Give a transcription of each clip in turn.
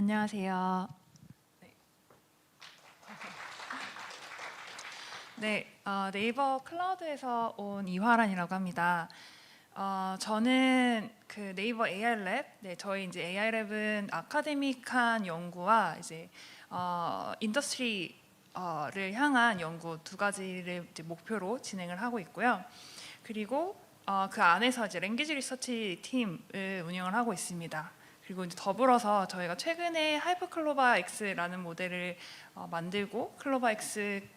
안녕하세요. 네이버 클라우드에서 온 이화란이라고 합니다. 저는 그 네이버 AI 랩, 저희 이제 AI 랩은 아카데믹한 연구와 이제 인더스트리를 향한 연구 두 가지를 이제 목표로 진행을 하고 있고요. 그리고 그 안에서 이제 랭귀지 리서치 팀을 운영을 하고 있습니다. 그리고 이제 더불어서 저희가 최근에 하이퍼클로바 X라는 모델을 만들고 클로바 X를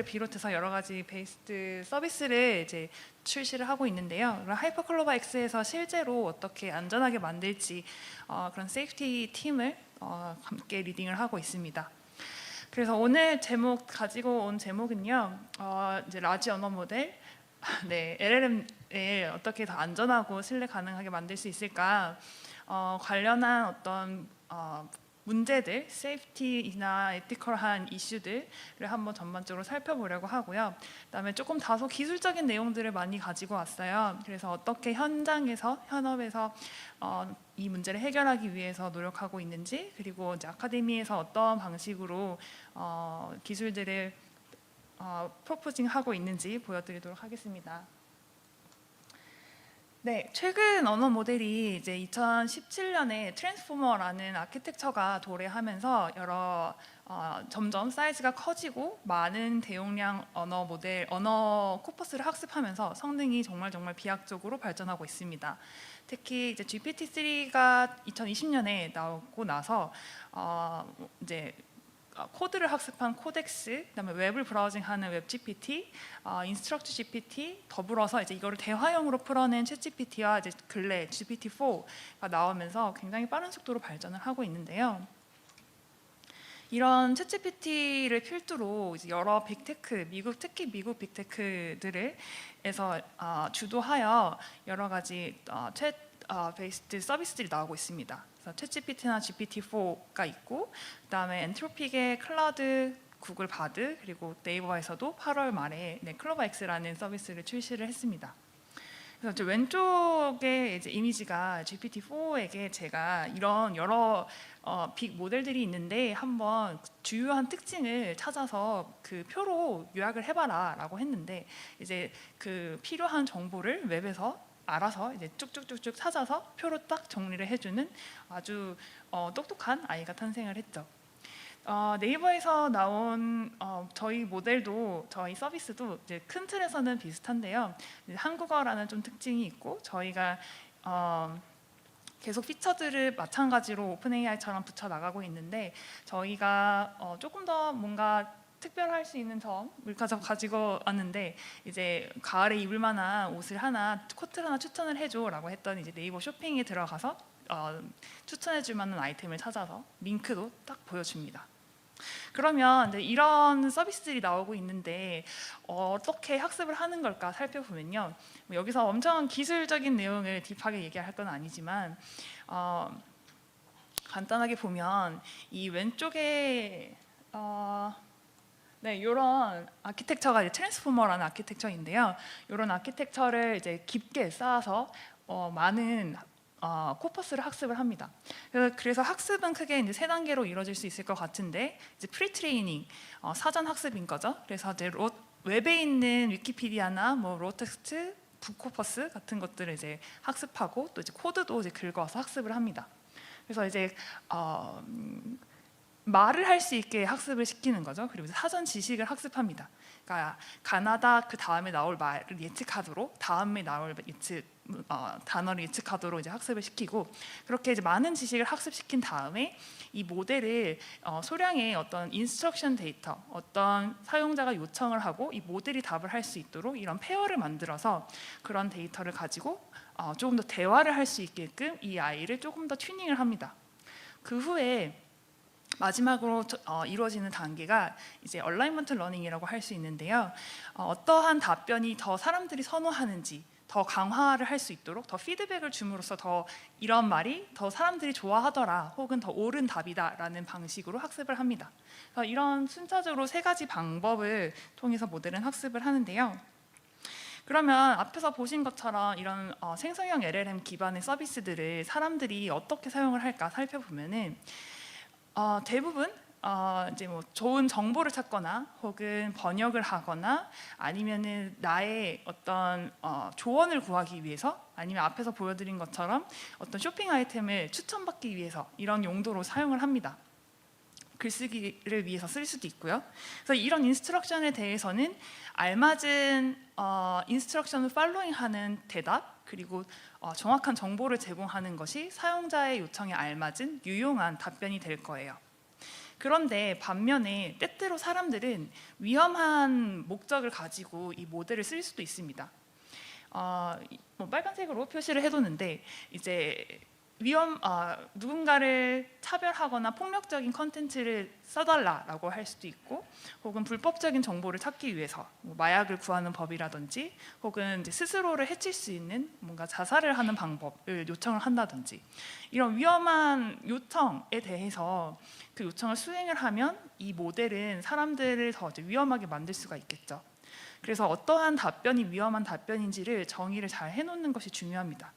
비롯해서 여러 가지 베이스드 서비스를 이제 출시를 하고 있는데요. 하이퍼클로바 X에서 실제로 어떻게 안전하게 만들지 그런 세이프티 팀을 함께 리딩을 하고 있습니다. 그래서 오늘 가지고 온 제목은요, 이제 라지 언어 모델, LLM을 어떻게 더 안전하고 신뢰 가능하게 만들 수 있을까 관련한 어떤 문제들, 세이프티나 에티컬한 이슈들을 한번 전반적으로 살펴보려고 하고요. 그다음에 조금 다소 기술적인 내용들을 많이 가지고 왔어요. 그래서 어떻게 현업에서 이 문제를 해결하기 위해서 노력하고 있는지, 그리고 이제 아카데미에서 어떤 방식으로 기술들을 프로포징하고 있는지 보여드리도록 하겠습니다. 네, 최근 언어 모델이 이제 2017년에 트랜스포머라는 아키텍처가 도래하면서 점점 사이즈가 커지고 많은 대용량 언어 코퍼스를 학습하면서 성능이 정말 비약적으로 발전하고 있습니다. 특히 이제 GPT-3가 2020년에 나오고 나서 이제 코드를 학습한 코덱스, 그다음에 웹을 브라우징하는 웹 GPT, 인스트럭트 GPT, 더불어서 이제 이거를 대화형으로 풀어낸 챗 GPT와 이제 근래 GPT-4가 나오면서 굉장히 빠른 속도로 발전을 하고 있는데요. 이런 챗 GPT를 필두로 이제 여러 빅테크, 특히 미국 빅테크들에서 주도하여 여러 가지 챗 베이스드 서비스들이 나오고 있습니다. 챗GPT나 GPT-4가 있고, 그다음에 엔트로픽의 클라우드, 구글 바드, 그리고 네이버에서도 8월 말에 클로바 X라는 서비스를 출시를 했습니다. 그래서 왼쪽에 이제 이미지가 GPT-4에게 제가 이런 여러 빅 모델들이 있는데 한번 주요한 특징을 찾아서 그 표로 요약을 해봐라라고 했는데, 이제 그 필요한 정보를 웹에서 알아서 이제 쭉쭉쭉쭉 찾아서 표로 딱 정리를 해주는 아주 똑똑한 아이가 탄생을 했죠. 네이버에서 나온 저희 모델도, 저희 서비스도 이제 큰 틀에서는 비슷한데요. 한국어라는 좀 특징이 있고, 저희가 계속 피처들을 마찬가지로 오픈 AI처럼 붙여 나가고 있는데, 저희가 조금 더 뭔가 특별할 수 있는 점을 가지고 왔는데, 이제 가을에 입을 만한 옷을 코트를 하나 추천을 해줘라고 했더니 이제 네이버 쇼핑에 들어가서 추천해줄 만한 아이템을 찾아서 링크도 딱 보여줍니다. 그러면 이제 이런 서비스들이 나오고 있는데 어떻게 학습을 하는 걸까 살펴보면요, 여기서 엄청 기술적인 내용을 딥하게 얘기할 건 아니지만 간단하게 보면 이 왼쪽에 이런 아키텍처가 이제 트랜스포머라는 아키텍처인데요. 이런 아키텍처를 이제 깊게 쌓아서 많은 코퍼스를 학습을 합니다. 그래서 학습은 크게 이제 3단계로 이루어질 수 있을 것 같은데, 이제 프리트레이닝, 사전 학습인 거죠. 그래서 이제 웹에 있는 위키피디아나 뭐 로텍스트, 북코퍼스 같은 것들을 이제 학습하고, 또 이제 코드도 이제 긁어서 학습을 합니다. 그래서 이제 말을 할 수 있게 학습을 시키는 거죠. 그리고 사전 지식을 학습합니다. 그러니까 가나다 그 다음에 나올 말을 예측하도록, 다음에 나올 단어를 예측하도록 이제 학습을 시키고, 그렇게 이제 많은 지식을 학습시킨 다음에 이 모델을 소량의 어떤 인스트럭션 데이터, 어떤 사용자가 요청을 하고 이 모델이 답을 할 수 있도록 이런 페어를 만들어서 그런 데이터를 가지고 조금 더 대화를 할 수 있게끔 이 아이를 조금 더 튜닝을 합니다. 그 후에 마지막으로 이루어지는 단계가 이제 얼라이먼트 러닝이라고 할 수 있는데요. 어떠한 답변이 더 사람들이 선호하는지 더 강화를 할 수 있도록, 더 피드백을 줌으로써 더 이런 말이 더 사람들이 좋아하더라, 혹은 더 옳은 답이다라는 방식으로 학습을 합니다. 이런 순차적으로 3가지 방법을 통해서 모델은 학습을 하는데요. 그러면 앞에서 보신 것처럼 이런 생성형 LLM 기반의 서비스들을 사람들이 어떻게 사용을 할까 살펴보면은 대부분 이제 뭐 좋은 정보를 찾거나 혹은 번역을 하거나 아니면은 나의 어떤 조언을 구하기 위해서 아니면 앞에서 보여드린 것처럼 어떤 쇼핑 아이템을 추천받기 위해서 이런 용도로 사용을 합니다. 글쓰기를 위해서 쓸 수도 있고요. 그래서 이런 인스트럭션에 대해서는 알맞은 인스트럭션을 팔로잉하는 대답 그리고 정확한 정보를 제공하는 것이 사용자의 요청에 알맞은 유용한 답변이 될 거예요. 그런데 반면에 때때로 사람들은 위험한 목적을 가지고 이 모델을 쓸 수도 있습니다. 뭐 빨간색으로 표시를 해뒀는데 이제 누군가를 차별하거나 폭력적인 컨텐츠를 써달라라고 할 수도 있고 혹은 불법적인 정보를 찾기 위해서 뭐 마약을 구하는 법이라든지 혹은 이제 스스로를 해칠 수 있는 뭔가 자살을 하는 방법을 요청을 한다든지 이런 위험한 요청에 대해서 그 요청을 수행을 하면 이 모델은 사람들을 더 이제 위험하게 만들 수가 있겠죠. 그래서 어떠한 답변이 위험한 답변인지를 정의를 잘 해놓는 것이 중요합니다.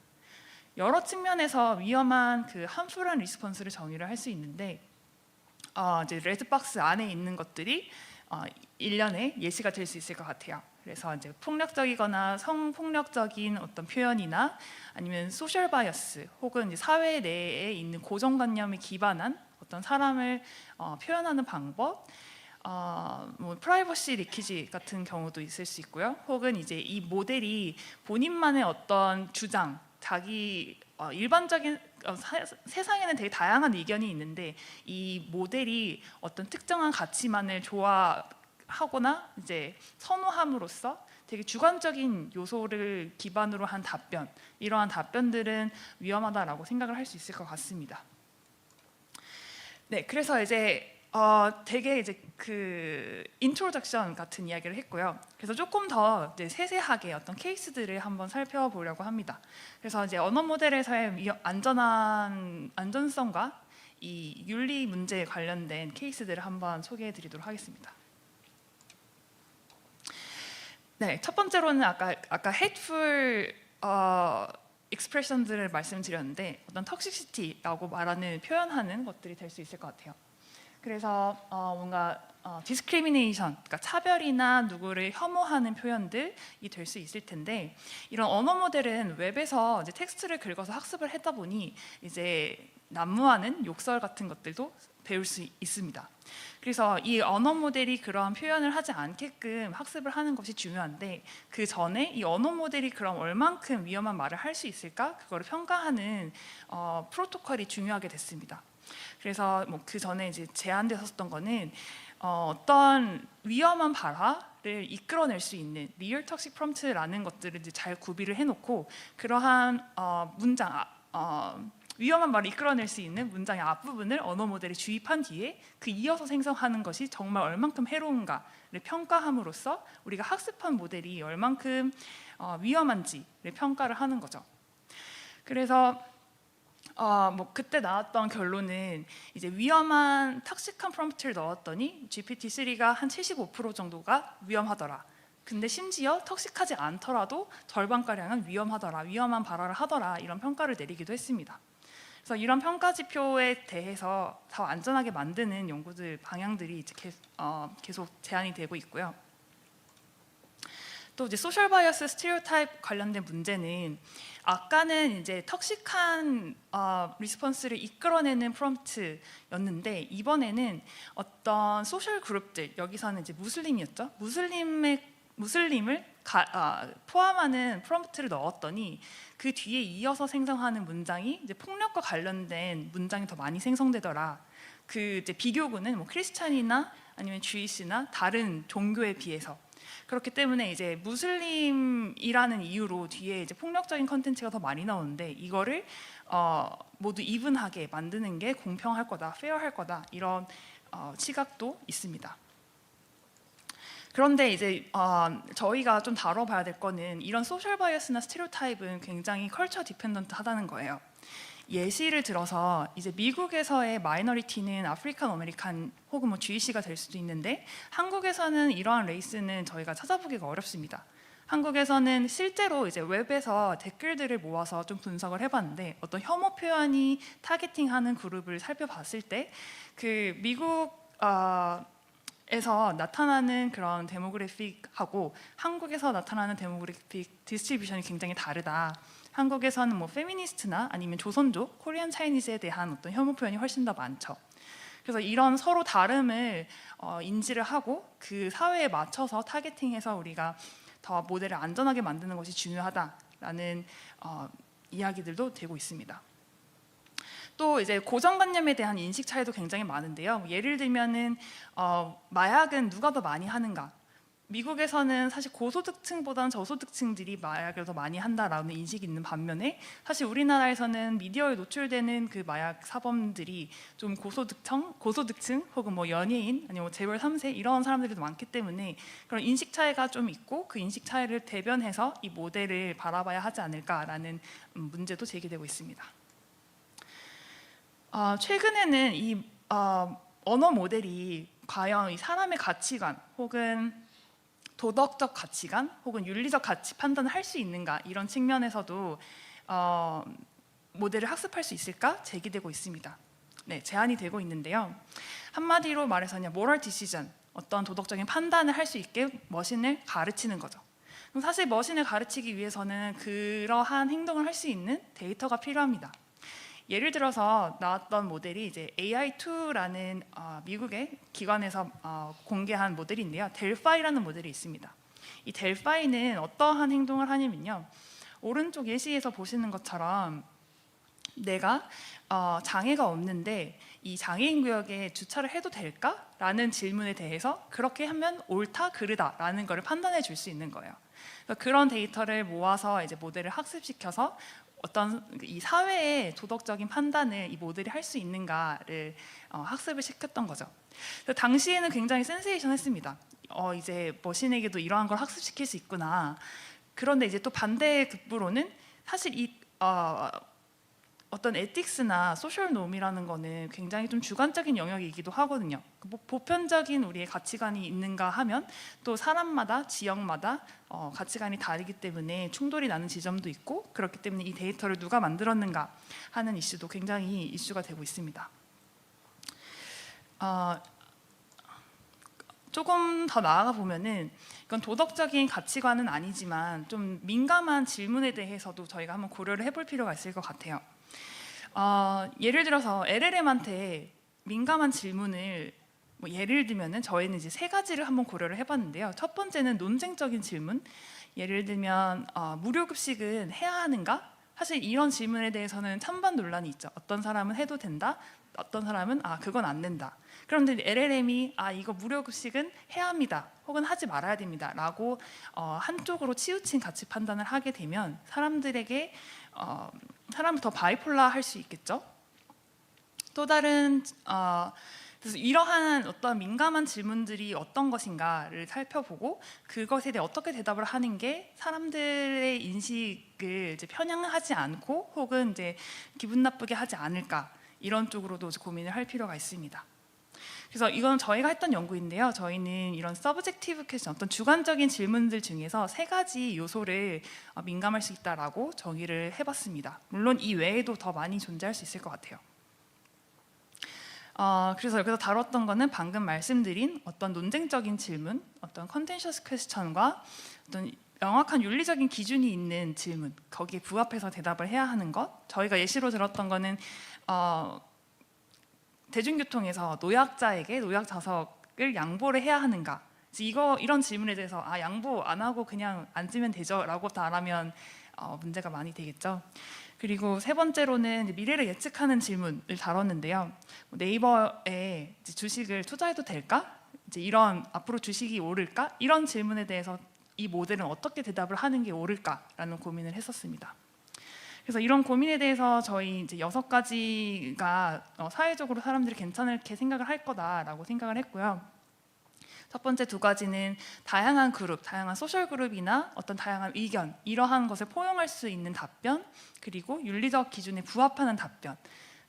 여러 측면에서 위험한 그 함풀한 리스폰스를 정의를 할 수 있는데 이제 레드박스 안에 있는 것들이 일련의 예시가 될 수 있을 것 같아요. 그래서 이제 폭력적이거나 성폭력적인 어떤 표현이나 아니면 소셜 바이어스 혹은 이제 사회 내에 있는 고정관념에 기반한 어떤 사람을 표현하는 방법, 뭐 프라이버시 리키지 같은 경우도 있을 수 있고요. 혹은 이제 이 모델이 본인만의 어떤 주장 자기 일반적인 세상에는 되게 다양한 의견이 있는데 이 모델이 어떤 특정한 가치만을 좋아하거나 이제 선호함으로써 되게 주관적인 요소를 기반으로 한 답변 이러한 답변들은 위험하다라고 생각을 할 수 있을 것 같습니다. 네, 그래서 이제 되게 이제 그 인트로덕션 같은 이야기를 했고요. 그래서 조금 더 이제 세세하게 어떤 케이스들을 한번 살펴보려고 합니다. 그래서 이제 언어 모델에서의 안전성과 이 윤리 문제에 관련된 케이스들을 한번 소개해드리도록 하겠습니다. 네, 첫 번째로는 아까 hateful expression들을 말씀드렸는데 어떤 toxicity라고 말하는 표현하는 것들이 될 수 있을 것 같아요. 그래서 뭔가 discrimination, 그러니까 차별이나 누구를 혐오하는 표현들이 될 수 있을 텐데 이런 언어 모델은 웹에서 이제 텍스트를 긁어서 학습을 했다 보니 이제 난무하는 욕설 같은 것들도 배울 수 있습니다. 그래서 이 언어 모델이 그러한 표현을 하지 않게끔 학습을 하는 것이 중요한데 그 전에 이 언어 모델이 그럼 얼만큼 위험한 말을 할 수 있을까? 그거를 평가하는 프로토콜이 중요하게 됐습니다. 그래서 뭐 그 전에 이제 제안됐었던 거는 어떤 위험한 발화를 이끌어낼 수 있는 리얼 톡식 프롬프트라는 것들을 이제 잘 구비를 해놓고 그러한 문장 위험한 말을 이끌어낼 수 있는 문장의 앞부분을 언어 모델에 주입한 뒤에 그 이어서 생성하는 것이 정말 얼만큼 해로운가를 평가함으로써 우리가 학습한 모델이 얼만큼 위험한지를 평가를 하는 거죠. 그래서 뭐 그때 나왔던 결론은 이제 위험한 탁식한 프롬프트를 넣었더니 GPT-3가 한 75% 정도가 위험하더라. 근데 심지어 턱식하지 않더라도 절반가량은 위험하더라, 위험한 발화를 하더라 이런 평가를 내리기도 했습니다. 그래서 이런 평가 지표에 대해서 더 안전하게 만드는 연구들 방향들이 이제 계속 제안이 되고 있고요. 또 이제 소셜 바이어스 스테레오타입 관련된 문제는 아까는 이제 턱식한 리스폰스를 이끌어내는 프롬프트였는데 이번에는 어떤 소셜 그룹들 여기서는 이제 무슬림이었죠. 무슬림을 포함하는 프롬프트를 넣었더니 그 뒤에 이어서 생성하는 문장이 이제 폭력과 관련된 문장이 더 많이 생성되더라. 그 이제 비교군은 뭐 크리스찬이나 아니면 주이시나 다른 종교에 비해서 그렇기 때문에 이제 무슬림이라는 이유로 뒤에 이제 폭력적인 컨텐츠가 더 많이 나오는데 이거를 모두 이분하게 만드는 게 공평할 거다, 페어할 거다 이런 시각도 있습니다. 그런데 이제 저희가 좀 다뤄봐야 될 거는 이런 소셜 바이어스나 스테레오타입은 굉장히 컬처 디펜던트하다는 거예요. 예시를 들어서 이제 미국에서의 마이너리티는 아프리칸 아메리칸 혹은 뭐 주이시가 될 수도 있는데 한국에서는 이러한 레이스는 저희가 찾아보기가 어렵습니다. 한국에서는 실제로 이제 웹에서 댓글들을 모아서 좀 분석을 해봤는데 어떤 혐오 표현이 타겟팅하는 그룹을 살펴봤을 때 그 미국 에서 나타나는 그런 데모그래픽하고 한국에서 나타나는 데모그래픽 디스트리뷰션이 굉장히 다르다. 한국에서는 뭐 페미니스트나 아니면 조선족, 코리안 차이니즈에 대한 어떤 혐오 표현이 훨씬 더 많죠. 그래서 이런 서로 다름을 인지를 하고 그 사회에 맞춰서 타겟팅해서 우리가 더 모델을 안전하게 만드는 것이 중요하다라는 이야기들도 되고 있습니다. 또 이제 고정관념에 대한 인식 차이도 굉장히 많은데요. 예를 들면은 마약은 누가 더 많이 하는가? 미국에서는 사실 고소득층보다는 저소득층들이 마약을 더 많이 한다라는 인식이 있는 반면에 사실 우리나라에서는 미디어에 노출되는 그 마약 사범들이 좀 고소득층 혹은 뭐 연예인 아니면 뭐 재벌 3세 이런 사람들이 많기 때문에 그런 인식 차이가 좀 있고 그 인식 차이를 대변해서 이 모델을 바라봐야 하지 않을까라는 문제도 제기되고 있습니다. 최근에는 이 언어 모델이 과연 이 사람의 가치관 혹은 도덕적 가치관 혹은 윤리적 가치 판단을 할 수 있는가 이런 측면에서도 모델을 학습할 수 있을까 제기되고 있습니다. 네, 제안이 되고 있는데요. 한마디로 말해서 그냥 moral decision, 어떤 도덕적인 판단을 할 수 있게 머신을 가르치는 거죠. 그럼 사실 머신을 가르치기 위해서는 그러한 행동을 할 수 있는 데이터가 필요합니다. 예를 들어서 나왔던 모델이 이제 AI2라는 미국의 기관에서 공개한 모델인데요. 델파이라는 모델이 있습니다. 이 델파이는 어떠한 행동을 하냐면요. 오른쪽 예시에서 보시는 것처럼 내가 장애가 없는데 이 장애인 구역에 주차를 해도 될까? 라는 질문에 대해서 그렇게 하면 옳다, 그르다 라는 것을 판단해 줄 수 있는 거예요. 그런 데이터를 모아서 이제 모델을 학습시켜서 어떤 이 사회의 도덕적인 판단을 이 모델이 할 수 있는가를 학습을 시켰던 거죠. 당시에는 굉장히 센세이션했습니다. 이제 머신에게도 이러한 걸 학습시킬 수 있구나. 그런데 이제 또 반대의 극부로는 사실 이 어떤 에틱스나 소셜 놈이라는 거는 굉장히 좀 주관적인 영역이기도 하거든요. 보편적인 우리의 가치관이 있는가 하면 또 사람마다 지역마다 가치관이 다르기 때문에 충돌이 나는 지점도 있고 그렇기 때문에 이 데이터를 누가 만들었는가 하는 이슈도 굉장히 이슈가 되고 있습니다. 조금 더 나아가 보면은 이건 도덕적인 가치관은 아니지만 좀 민감한 질문에 대해서도 저희가 한번 고려를 해볼 필요가 있을 것 같아요. 예를 들어서 LLM한테 민감한 질문을 예를 들면은 저희는 이제 세 가지를 한번 고려를 해봤는데요. 첫 번째는 논쟁적인 질문. 예를 들면 무료급식은 해야 하는가? 사실 이런 질문에 대해서는 찬반 논란이 있죠. 어떤 사람은 해도 된다. 어떤 사람은 그건 안 된다. 그런데 LLM이 이거 무료급식은 해야 합니다. 혹은 하지 말아야 됩니다. 라고 한쪽으로 치우친 가치 판단을 하게 되면 사람들에게 사람을 더 바이폴라 할 수 있겠죠. 또 다른 그래서 이러한 어떤 민감한 질문들이 어떤 것인가를 살펴보고 그것에 대해 어떻게 대답을 하는 게 사람들의 인식을 이제 편향하지 않고 혹은 이제 기분 나쁘게 하지 않을까 이런 쪽으로도 고민을 할 필요가 있습니다. 그래서 이건 저희가 했던 연구인데요. 저희는 이런 서브젝티브 퀘스천, 어떤 주관적인 질문들 중에서 세 가지 요소를 민감할 수 있다라고 정의를 해봤습니다. 물론 이 외에도 더 많이 존재할 수 있을 것 같아요. 그래서 여기서 다뤘던 거는 방금 말씀드린 어떤 논쟁적인 질문, 어떤 컨텐셔스 퀘스천과 어떤 명확한 윤리적인 기준이 있는 질문, 거기에 부합해서 대답을 해야 하는 것. 저희가 예시로 들었던 거는 대중교통에서 노약자에게 노약 좌석을 양보를 해야 하는가? 이런 질문에 대해서 양보 안 하고 그냥 앉으면 되죠라고 말하면 문제가 많이 되겠죠. 그리고 세 번째로는 미래를 예측하는 질문을 다뤘는데요. 네이버에 주식을 투자해도 될까? 이제 이런 앞으로 주식이 오를까? 이런 질문에 대해서 이 모델은 어떻게 대답을 하는 게 옳을까라는 고민을 했었습니다. 그래서 이런 고민에 대해서 저희 이제 6가지가 사회적으로 사람들이 괜찮게 생각을 할 거다라고 생각을 했고요. 첫 번째 2가지는 다양한 그룹, 다양한 소셜 그룹이나 어떤 다양한 의견 이러한 것을 포용할 수 있는 답변, 그리고 윤리적 기준에 부합하는 답변.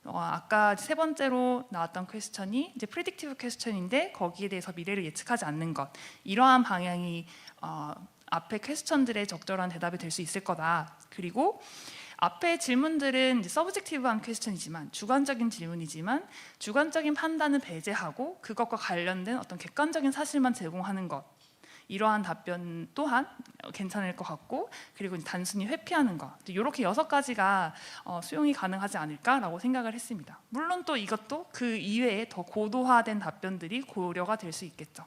아까 세 번째로 나왔던 퀘스천이 이제 프리딕티브 퀘스천인데 거기에 대해서 미래를 예측하지 않는 것. 이러한 방향이 앞에 퀘스천들의 적절한 대답이 될 수 있을 거다. 그리고 앞에 질문들은 이제 서브젝티브한 퀘스천이지만 주관적인 질문이지만 주관적인 판단은 배제하고 그것과 관련된 어떤 객관적인 사실만 제공하는 것, 이러한 답변 또한 괜찮을 것 같고, 그리고 단순히 회피하는 것, 이렇게 6가지가 수용이 가능하지 않을까라고 생각을 했습니다. 물론 또 이것도 그 이외에 더 고도화된 답변들이 고려가 될 수 있겠죠.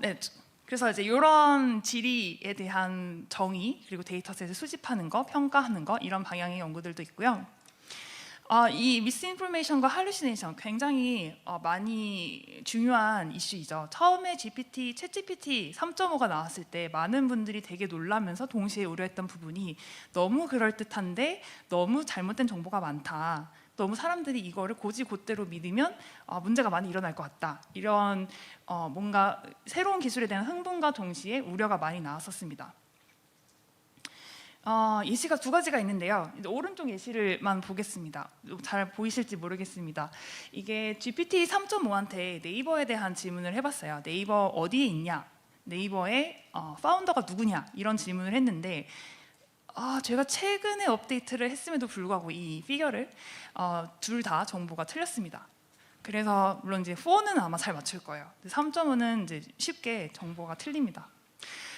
네. 그래서 이제 이런 질의에 대한 정의, 그리고 데이터셋을 수집하는 거, 평가하는 거, 이런 방향의 연구들도 있고요. 이 미스인포메이션과 할루시네이션 굉장히 많이 중요한 이슈이죠. 처음에 챗GPT 3.5가 나왔을 때 많은 분들이 되게 놀라면서 동시에 우려했던 부분이 너무 그럴듯한데 너무 잘못된 정보가 많다. 너무 사람들이 이거를 곧이곧대로 믿으면 문제가 많이 일어날 것 같다. 이런 뭔가 새로운 기술에 대한 흥분과 동시에 우려가 많이 나왔었습니다. 예시가 2가지가 있는데요. 오른쪽 예시를만 보겠습니다. 잘 보이실지 모르겠습니다. 이게 GPT 3.5한테 네이버에 대한 질문을 해봤어요. 네이버 어디에 있냐? 네이버의 파운더가 누구냐? 이런 질문을 했는데 제가 최근에 업데이트를 했음에도 불구하고 이 피겨를 둘 다 정보가 틀렸습니다. 그래서 물론 이제 4는 아마 잘 맞출 거예요. 3.5는 이제 쉽게 정보가 틀립니다.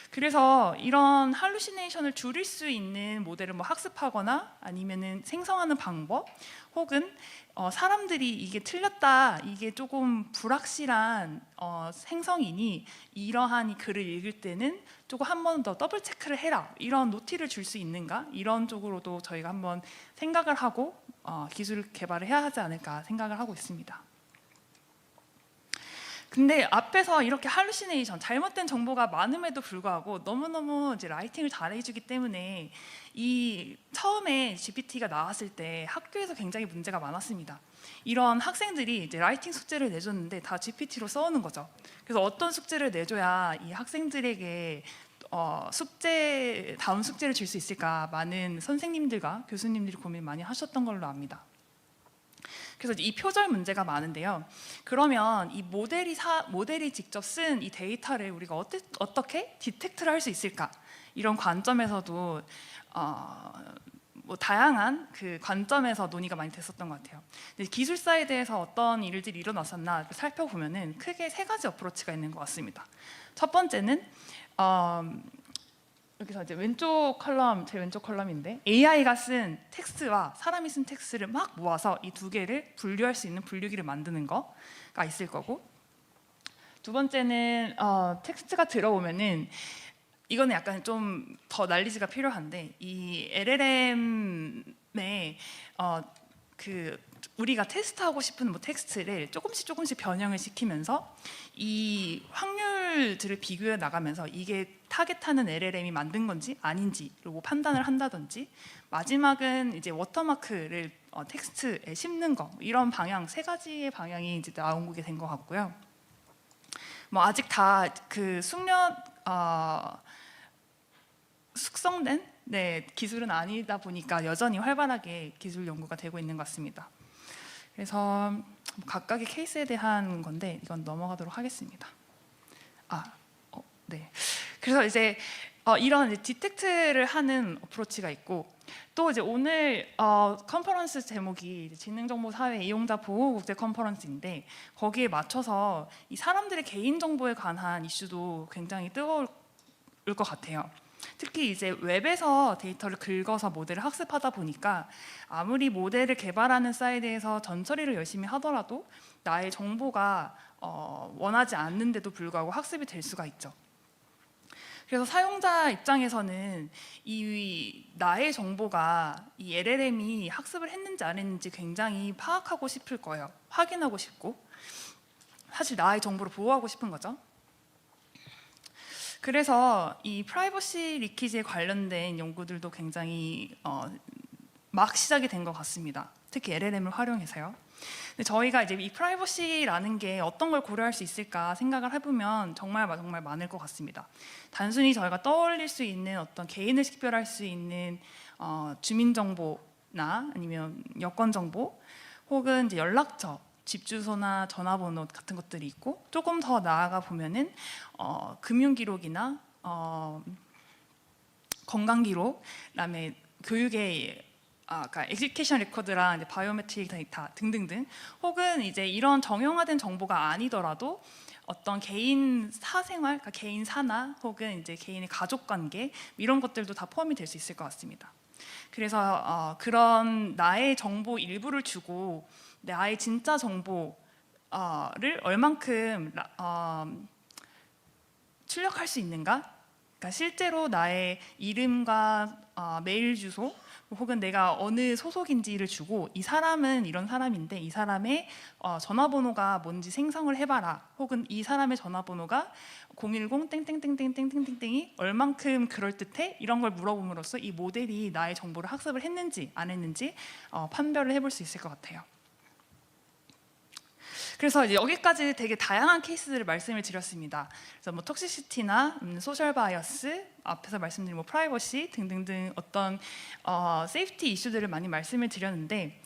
그래서 이런 할루시네이션을 줄일 수 있는 모델을 뭐 학습하거나 아니면은 생성하는 방법, 혹은 사람들이 이게 틀렸다, 이게 조금 불확실한 생성이니 이러한 글을 읽을 때는 조금 한 번 더 더블 체크를 해라, 이런 노티를 줄 수 있는가, 이런 쪽으로도 저희가 한번 생각을 하고 기술 개발을 해야 하지 않을까 생각을 하고 있습니다. 근데 앞에서 이렇게 할루시네이션, 잘못된 정보가 많음에도 불구하고 너무너무 이제 라이팅을 잘해주기 때문에 이 처음에 GPT가 나왔을 때 학교에서 굉장히 문제가 많았습니다. 이런 학생들이 이제 라이팅 숙제를 내줬는데 다 GPT로 써오는 거죠. 그래서 어떤 숙제를 내줘야 이 학생들에게 다음 숙제를 줄 수 있을까, 많은 선생님들과 교수님들이 고민 많이 하셨던 걸로 압니다. 그래서 이 표절 문제가 많은데요. 그러면 이 모델이 직접 쓴 이 데이터를 우리가 어떻게 디텍트를 할 수 있을까? 이런 관점에서도 뭐 다양한 그 관점에서 논의가 많이 됐었던 것 같아요. 근데 기술사에 대해서 어떤 일들이 일어났었나 살펴보면은 크게 3가지 어프로치가 있는 것 같습니다. 첫 번째는 여기서 이제 왼쪽 컬럼, 제 왼쪽 컬럼인데 AI가 쓴 텍스트와 사람이 쓴 텍스트를 막 모아서 이 2개를 분류할 수 있는 분류기를 만드는 거가 있을 거고, 2번째는 텍스트가 들어오면은 이거는 약간 좀 더 난리지가 필요한데, 이 LLM의 우리가 테스트하고 싶은 뭐 텍스트를 조금씩 변형을 시키면서 이 확률들을 비교해 나가면서 이게 타겟하는 LLM이 만든 건지 아닌지를 뭐 판단을 한다든지, 마지막은 이제 워터마크를 텍스트에 씹는 거, 이런 방향 3가지의 방향이 이제 나오게 된 것 같고요. 뭐 아직 다 그 숙성된 기술은 아니다 보니까 여전히 활발하게 기술 연구가 되고 있는 것 같습니다. 그래서 각각의 케이스에 대한 건데 이건 넘어가도록 하겠습니다. 네. 그래서 이제 이런 디텍트를 하는 어프로치가 있고, 또 이제 오늘 컨퍼런스 제목이 지능정보사회 이용자 보호국제 컨퍼런스인데, 거기에 맞춰서 이 사람들의 개인정보에 관한 이슈도 굉장히 뜨거울 것 같아요. 특히 이제 웹에서 데이터를 긁어서 모델을 학습하다 보니까 아무리 모델을 개발하는 사이트에서 전처리를 열심히 하더라도 나의 정보가 원하지 않는데도 불구하고 학습이 될 수가 있죠. 그래서 사용자 입장에서는 이 나의 정보가 이 LLM이 학습을 했는지 안 했는지 굉장히 파악하고 싶을 거예요. 확인하고 싶고, 사실 나의 정보를 보호하고 싶은 거죠. 그래서 이 프라이버시 리키지에 관련된 연구들도 굉장히 막 시작이 된 것 같습니다. 특히 LLM을 활용해서요. 근데 저희가 이제 이 프라이버시라는 게 어떤 걸 고려할 수 있을까 생각을 해보면 정말 많을 것 같습니다. 단순히 저희가 떠올릴 수 있는 어떤 개인을 식별할 수 있는 주민정보나 아니면 여권정보, 혹은 이제 연락처, 집 주소나 전화번호 같은 것들이 있고, 조금 더 나아가 보면은 금융 기록이나 건강 기록, 그다음에 교육의 그러니까 에듀케이션 레코드랑 이제 바이오메트릭 데이터 등등등, 혹은 이제 이런 정형화된 정보가 아니더라도 어떤 개인 사생활, 그러니까 개인 사나 혹은 이제 개인의 가족 관계, 이런 것들도 다 포함이 될 수 있을 것 같습니다. 그래서 그런 나의 정보 일부를 주고 나의 진짜 정보를 얼만큼 출력할 수 있는가? 그러니까 실제로 나의 이름과 메일 주소, 혹은 내가 어느 소속인지를 주고, 이 사람은 이런 사람인데 이 사람의 전화번호가 뭔지 생성을 해봐라, 혹은 이 사람의 전화번호가 010 땡땡땡땡땡땡땡이 얼만큼 그럴듯해? 이런 걸 물어봄으로써 이 모델이 나의 정보를 학습을 했는지 안 했는지 판별을 해볼 수 있을 것 같아요. 그래서 이제 여기까지 되게 다양한 케이스들을 말씀을 드렸습니다. 그래서 뭐 톡시시티나 소셜 바이어스, 앞에서 말씀드린 뭐 프라이버시 등등등 어떤 세이프티 이슈들을 많이 말씀을 드렸는데,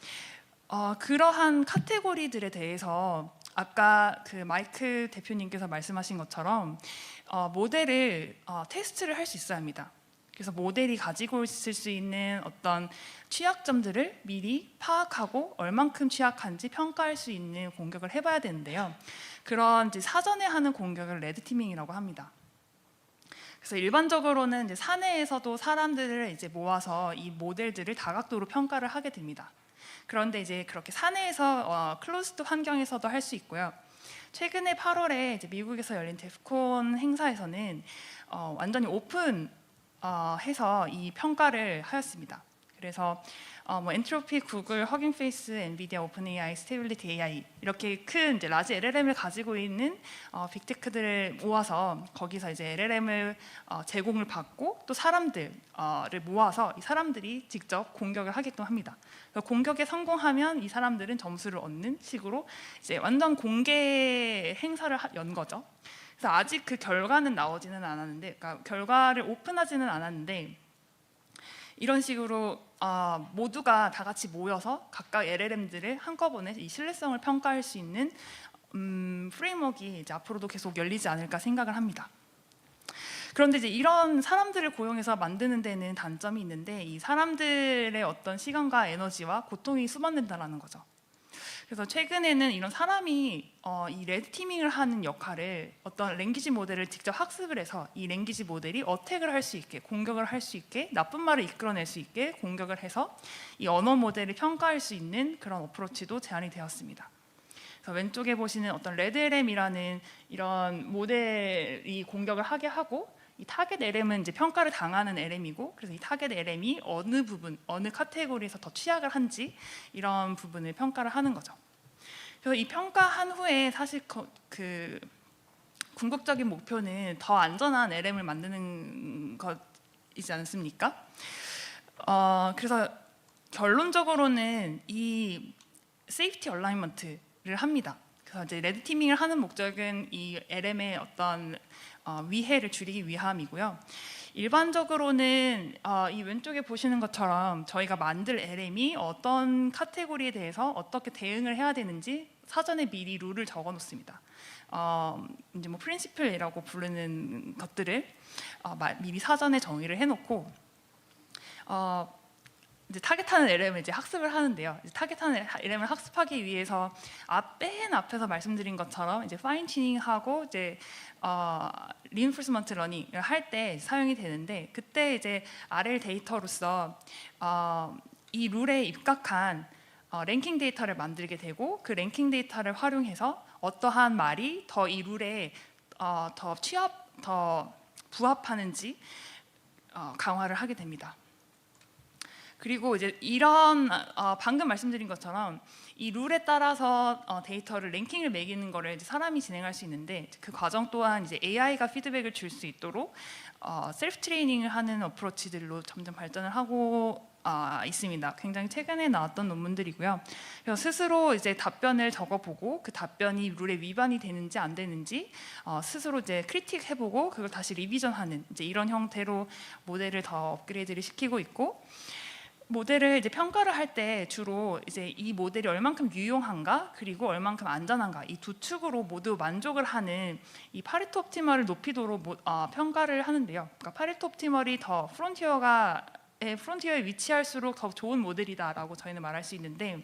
그러한 카테고리들에 대해서 아까 그 마이크 대표님께서 말씀하신 것처럼 모델을 테스트를 할 수 있어야 합니다. 그래서 모델이 가지고 있을 수 있는 어떤 취약점들을 미리 파악하고 얼만큼 취약한지 평가할 수 있는 공격을 해봐야 되는데요. 그런 이제 사전에 하는 공격을 레드티밍이라고 합니다. 그래서 일반적으로는 이제 사내에서도 사람들을 이제 모아서 이 모델들을 다각도로 평가를 하게 됩니다. 그런데 이제 그렇게 사내에서 클로즈드 환경에서도 할 수 있고요. 최근에 8월에 이제 미국에서 열린 데프콘 행사에서는 완전히 오픈 해서 이 평가를 하였습니다. 그래서 뭐 엔트로피, 구글, 허깅페이스, 엔비디아, 오픈 AI, 스테빌리티 AI, 이렇게 큰 이제 라지 LLM을 가지고 있는 빅테크들을 모아서 거기서 이제 LLM을 제공을 받고 또 사람들을 모아서 이 사람들이 직접 공격을 하게끔 합니다. 공격에 성공하면 이 사람들은 점수를 얻는 식으로 이제 완전 공개 행사를 연 거죠. 그래서 아직 그 결과는 나오지는 않았는데, 그러니까 결과를 오픈하지는 않았는데, 이런 식으로 모두가 다 같이 모여서 각각 LLM들을 한꺼번에 이 신뢰성을 평가할 수 있는 프레임워크가 이제 앞으로도 계속 열리지 않을까 생각을 합니다. 그런데 이제 이런 사람들을 고용해서 만드는 데는 단점이 있는데, 이 사람들의 어떤 시간과 에너지와 고통이 수반된다는 거죠. 그래서 최근에는 이런 사람이 이 레드티밍을 하는 역할을 어떤 랭귀지 모델을 직접 학습을 해서 이 랭귀지 모델이 어택을 할 수 있게, 공격을 할 수 있게, 나쁜 말을 이끌어낼 수 있게 공격을 해서 이 언어 모델을 평가할 수 있는 그런 어프로치도 제안이 되었습니다. 그래서 왼쪽에 보시는 어떤 레드LM이라는 이런 모델이 공격을 하게 하고, 이 타겟 LM은 이제 평가를 당하는 LM이고, 그래서 이 타겟 LM이 어느 부분, 어느 카테고리에서 더 취약을 한지 이런 부분을 평가를 하는 거죠. 그래서 이 평가한 후에 사실 그 궁극적인 목표는 더 안전한 LM을 만드는 것이지 않습니까? 그래서 결론적으로는 이 세이프티 얼라이먼트를 합니다. 그래서 이제 레드티밍을 하는 목적은 이 LM의 어떤 위해를 줄이기 위함이고요. 일반적으로는 이 왼쪽에 보시는 것처럼 저희가 만들 LM이 어떤 카테고리에 대해서 어떻게 대응을 해야 되는지 사전에 미리 룰을 적어 놓습니다. 이제 뭐 프린시플이라고 부르는 것들을 미리 사전에 정의를 해놓고 이제 타겟하는 LM을 이제 학습을 하는데요. 이제 타겟하는 LM을 학습하기 위해서 맨 앞에서 말씀드린 것처럼 이제 파인 튜닝하고 이제 리인포스먼트 러닝을 할 때 사용이 되는데, 그때 이제 RL 데이터로서 이 룰에 입각한 랭킹 데이터를 만들게 되고, 그 랭킹 데이터를 활용해서 어떠한 말이 더 이 룰에 더 부합하는지 강화를 하게 됩니다. 그리고 이제 이런 방금 말씀드린 것처럼 이 룰에 따라서 데이터를 랭킹을 매기는 거를 이제 사람이 진행할 수 있는데, 그 과정 또한 이제 AI가 피드백을 줄 수 있도록 셀프 트레이닝을 하는 어프로치들로 점점 발전을 하고 있습니다. 굉장히 최근에 나왔던 논문들이고요. 그래서 스스로 이제 답변을 적어보고 그 답변이 룰에 위반이 되는지 안 되는지 스스로 이제 크리틱 해보고 그걸 다시 리비전하는 이제 이런 형태로 모델을 더 업그레이드를 시키고 있고, 모델을 이제 평가를 할 때 주로 이제 이 모델이 얼만큼 유용한가 그리고 얼만큼 안전한가 이 두 축으로 모두 만족을 하는 이 파레토 옵티멀을 높이도록 평가를 하는데요. 그러니까 파레토 옵티멀이 더 프론티어에 위치할수록 더 좋은 모델이다라고 저희는 말할 수 있는데,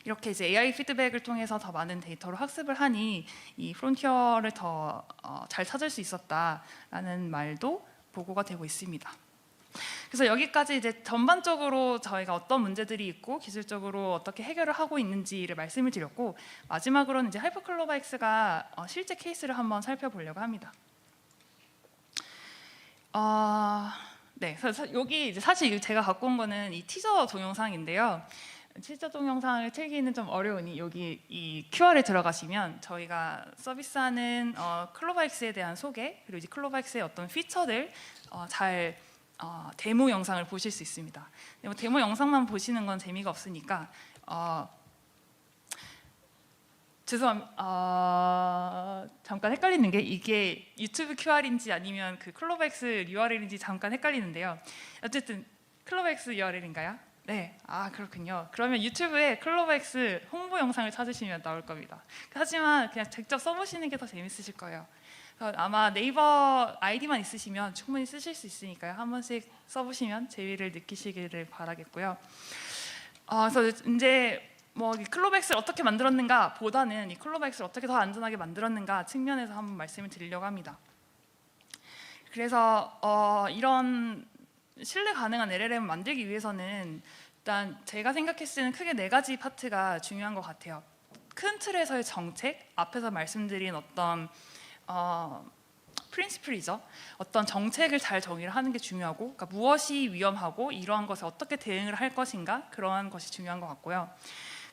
이렇게 이제 AI 피드백을 통해서 더 많은 데이터를 학습을 하니 이 프론티어를 더 잘 찾을 수 있었다라는 말도 보고가 되고 있습니다. 그래서 여기까지 이제 전반적으로 저희가 어떤 문제들이 있고 기술적으로 어떻게 해결을 하고 있는지를 말씀을 드렸고, 마지막으로는 이제 하이퍼클로바엑스가 실제 케이스를 한번 살펴보려고 합니다. 네, 그래서 여기 이제 사실 제가 갖고 온 거는 이 티저 동영상인데요. 티저 동영상을 틀기는 좀 어려우니 여기 이 QR에 들어가시면 저희가 서비스하는 클로바엑스에 대한 소개, 그리고 이제 클로바엑스의 어떤 피처들 잘 데모 영상을 보실 수 있습니다. 뭐 데모 영상만 보시는 건 재미가 없으니까 잠깐 헷갈리는 게 이게 유튜브 QR인지 아니면 그 클로바엑스 URL인지 잠깐 헷갈리는데요. 어쨌든 클로바엑스 URL인가요? 네, 그렇군요. 그러면 유튜브에 클로바엑스 홍보 영상을 찾으시면 나올 겁니다. 하지만 그냥 직접 써보시는 게 더 재밌으실 거예요. 아마 네이버 아이디만 있으시면 충분히 쓰실 수 있으니까요. 한 번씩 써보시면 재미를 느끼시기를 바라겠고요. 그래서 이제 뭐 클로바엑스를 어떻게 만들었는가 보다는 이 클로바엑스를 어떻게 더 안전하게 만들었는가 측면에서 한번 말씀을 드리려고 합니다. 그래서 이런 신뢰 가능한 LLM을 만들기 위해서는 일단 제가 생각했을 때는 크게 4가지 파트가 중요한 것 같아요. 큰 틀에서의 정책, 앞에서 말씀드린 어떤 프린시플이죠. 어떤 정책을 잘 정의를 하는 게 중요하고, 그러니까 무엇이 위험하고 이러한 것에 어떻게 대응을 할 것인가, 그러한 것이 중요한 것 같고요.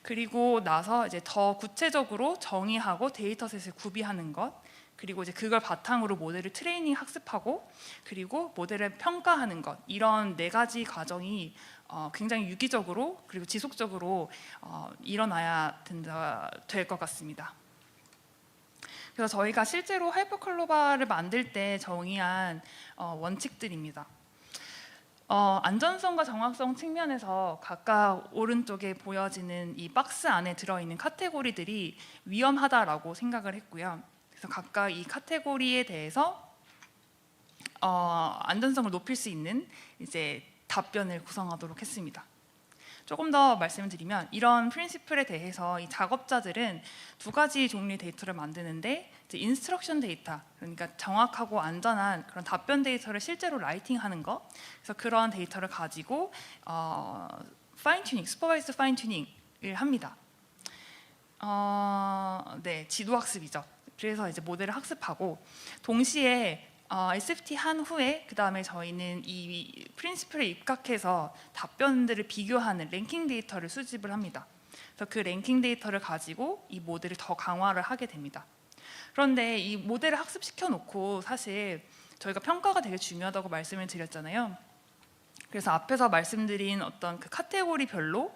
그리고 나서 이제 더 구체적으로 정의하고 데이터셋을 구비하는 것, 그리고 이제 그걸 바탕으로 모델을 트레이닝 학습하고 그리고 모델을 평가하는 것, 이런 4가지 과정이 굉장히 유기적으로 그리고 지속적으로 일어나야 될 것 같습니다. 그래서 저희가 실제로 하이퍼클로바를 만들 때 정의한 원칙들입니다. 안전성과 정확성 측면에서 각각 오른쪽에 보여지는 이 박스 안에 들어있는 카테고리들이 위험하다라고 생각을 했고요. 그래서 각각 이 카테고리에 대해서 안전성을 높일 수 있는 이제 답변을 구성하도록 했습니다. 조금 더 말씀을 드리면 이런 프린시플에 대해서 이 작업자들은 2가지 종류의 데이터를 만드는데, 이제 인스트럭션 데이터, 그러니까 정확하고 안전한 그런 답변 데이터를 실제로 라이팅하는 것, 그래서 그런 데이터를 가지고 파인 튜닝, 슈퍼바이스드 파인 튜닝을 합니다. 네, 지도 학습이죠. 그래서 이제 모델을 학습하고 동시에 SFT 한 후에 그 다음에 저희는 이 프린시플에 입각해서 답변들을 비교하는 랭킹 데이터를 수집을 합니다. 그래서 그 랭킹 데이터를 가지고 이 모델을 더 강화를 하게 됩니다. 그런데 이 모델을 학습시켜 놓고 사실 저희가 평가가 되게 중요하다고 말씀을 드렸잖아요. 그래서 앞에서 말씀드린 어떤 그 카테고리별로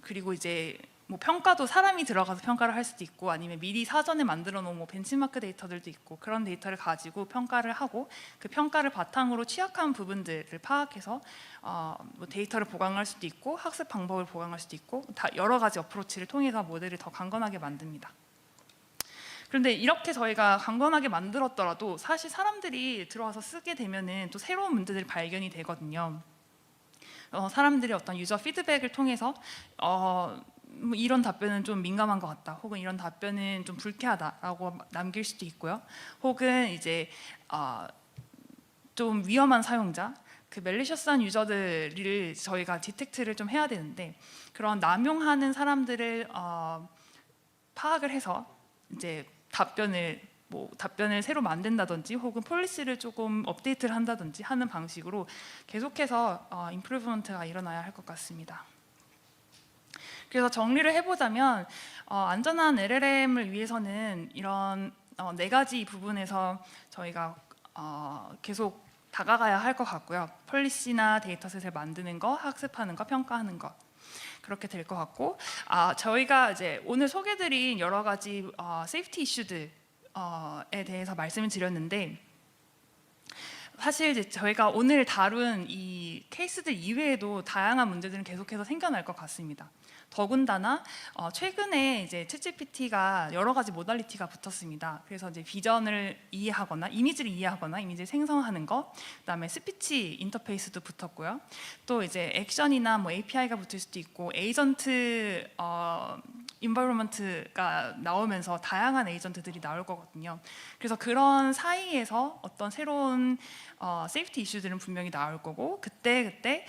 그리고 이제 뭐 평가도 사람이 들어가서 평가를 할 수도 있고 아니면 미리 사전에 만들어 놓은 뭐 벤치마크 데이터들도 있고, 그런 데이터를 가지고 평가를 하고 그 평가를 바탕으로 취약한 부분들을 파악해서 뭐 데이터를 보강할 수도 있고 학습 방법을 보강할 수도 있고, 다 여러 가지 어프로치를 통해서 모델을 더 강건하게 만듭니다. 그런데 이렇게 저희가 강건하게 만들었더라도 사실 사람들이 들어와서 쓰게 되면은 또 새로운 문제들이 발견이 되거든요. 사람들이 어떤 유저 피드백을 통해서 뭐 이런 답변은 좀 민감한 것 같다, 혹은 이런 답변은 좀 불쾌하다라고 남길 수도 있고요. 혹은 이제 좀 위험한 사용자, 그 멜리셔스한 유저들을 저희가 디텍트를 좀 해야 되는데, 그런 남용하는 사람들을 파악을 해서 이제 답변을 새로 만든다든지 혹은 폴리시를 조금 업데이트를 한다든지 하는 방식으로 계속해서 임프루브먼트가 일어나야 할 것 같습니다. 그래서 정리를 해보자면 안전한 LLM을 위해서는 이런 4가지 부분에서 저희가 계속 다가가야 할 것 같고요. 폴리시나 데이터셋을 만드는 거, 학습하는 거, 평가하는 것, 그렇게 될 것 같고, 저희가 이제 오늘 소개드린 여러 가지 세이프티 이슈들에 대해서 말씀을 드렸는데, 사실 이제 저희가 오늘 다룬 이 케이스들 이외에도 다양한 문제들은 계속해서 생겨날 것 같습니다. 더군다나 최근에 이제 챗GPT가 여러 가지 모달리티가 붙었습니다. 그래서 이제 비전을 이해하거나 이미지를 생성하는 것, 그다음에 스피치 인터페이스도 붙었고요. 또 이제 액션이나 뭐 API가 붙을 수도 있고 에이전트 인바이러먼트가 나오면서 다양한 에이전트들이 나올 거거든요. 그래서 그런 사이에서 어떤 새로운 세이프티 이슈들은 분명히 나올 거고 그때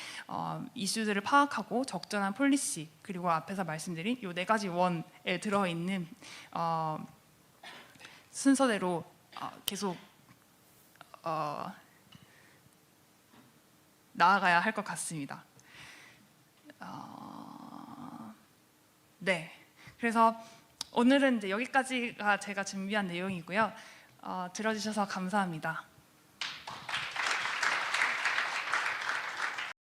이슈들을 파악하고 적절한 폴리시 그리고 앞에서 말씀드린 요 4가지 원에 들어있는 순서대로 계속 나아가야 할 것 같습니다. 네, 그래서 오늘은 이제 여기까지가 제가 준비한 내용이고요. 들어주셔서 감사합니다.